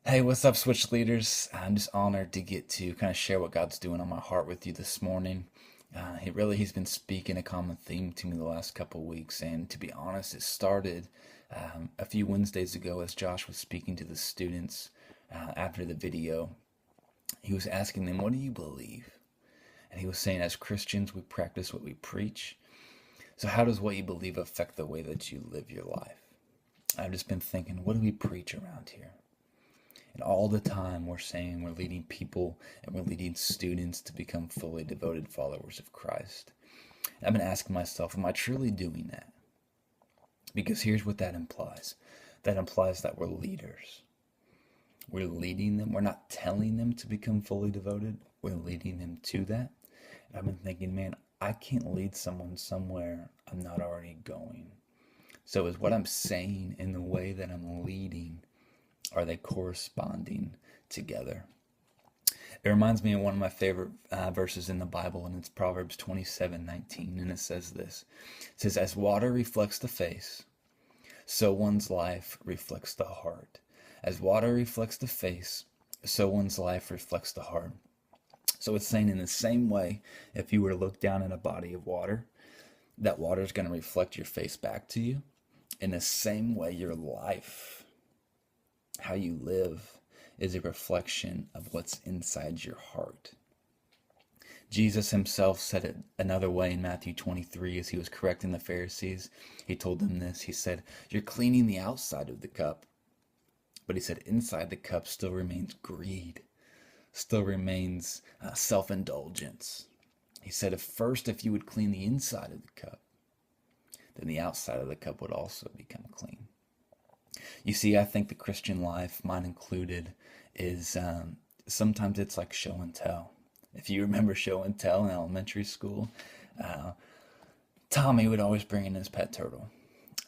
Hey, what's up, Switch Leaders? I'm just honored to get to kind of share what God's doing on my heart with you this morning. He's been speaking a common theme to me the last couple of weeks, and to be honest, it started a few Wednesdays ago as Josh was speaking to the students after the video. He was asking them, "What do you believe?" And he was saying, as Christians, we practice what we preach. So, how does what you believe affect the way that you live your life? I've just been thinking, what do we preach around here? And all the time we're saying we're leading people and we're leading students to become fully devoted followers of Christ. I've been asking myself, am I truly doing that? Because here's what that implies. That implies that we're leaders. We're leading them. We're not telling them to become fully devoted. We're leading them to that. And I've been thinking, man, I can't lead someone somewhere I'm not already going. So is what I'm saying in the way that I'm leading, are they corresponding together? It reminds me of one of my favorite verses in the Bible, and it's Proverbs 27:19, and it says this. It says, as water reflects the face, so one's life reflects the heart. As water reflects the face, so one's life reflects the heart. So it's saying in the same way, if you were to look down at a body of water, that water is going to reflect your face back to you. In the same way, your life, how you live, is a reflection of what's inside your heart. Jesus himself said it another way in Matthew 23 as he was correcting the Pharisees. He told them this. He said, you're cleaning the outside of the cup. But he said inside the cup still remains greed, still remains self-indulgence. He said, if you would clean the inside of the cup, then the outside of the cup would also become clean. You see, I think the Christian life, mine included, is sometimes it's like show and tell. If you remember show and tell in elementary school, Tommy would always bring in his pet turtle.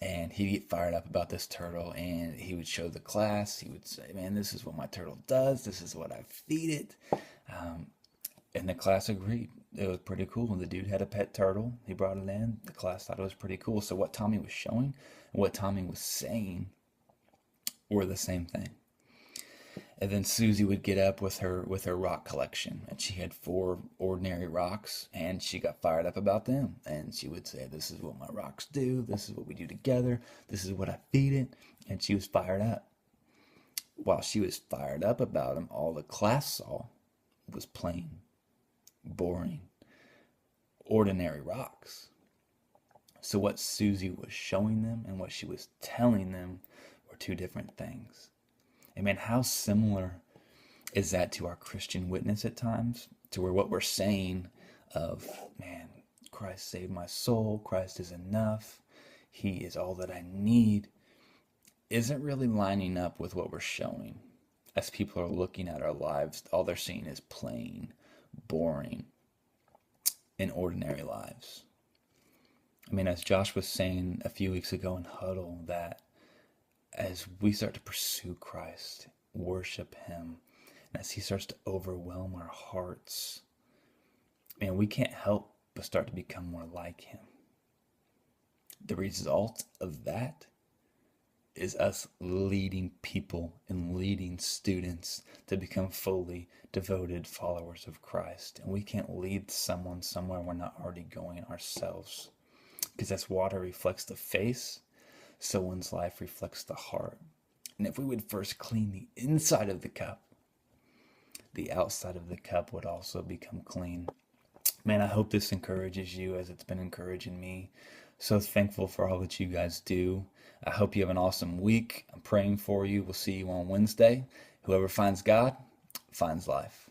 And he'd get fired up about this turtle, and he would show the class. He would say, man, this is what my turtle does. This is what I feed it. And the class agreed. It was pretty cool. The dude had a pet turtle. He brought it in. The class thought it was pretty cool. So what Tommy was showing and what Tommy was saying were the same thing. And then Susie would get up with her rock collection, and she had 4 ordinary rocks, and she got fired up about them. And she would say, this is what my rocks do. This is what we do together. This is what I feed it. And she was fired up. While she was fired up about them, all the class saw was plain, boring, ordinary rocks. So what Susie was showing them and what she was telling them were 2 different things. And man, how similar is that to our Christian witness at times? To where what we're saying of, man, Christ saved my soul, Christ is enough, he is all that I need, isn't really lining up with what we're showing. As people are looking at our lives, all they're seeing is plain, boring, and ordinary lives. I mean, as Josh was saying a few weeks ago in Huddle, that as we start to pursue Christ, worship him, and as he starts to overwhelm our hearts, man, we can't help but start to become more like him. The result of that is us leading people and leading students to become fully devoted followers of Christ. And we can't lead someone somewhere we're not already going ourselves. Because as water reflects the face, so one's life reflects the heart. And if we would first clean the inside of the cup, the outside of the cup would also become clean. Man, I hope this encourages you as it's been encouraging me. So thankful for all that you guys do. I hope you have an awesome week. I'm praying for you. We'll see you on Wednesday. Whoever finds God finds life.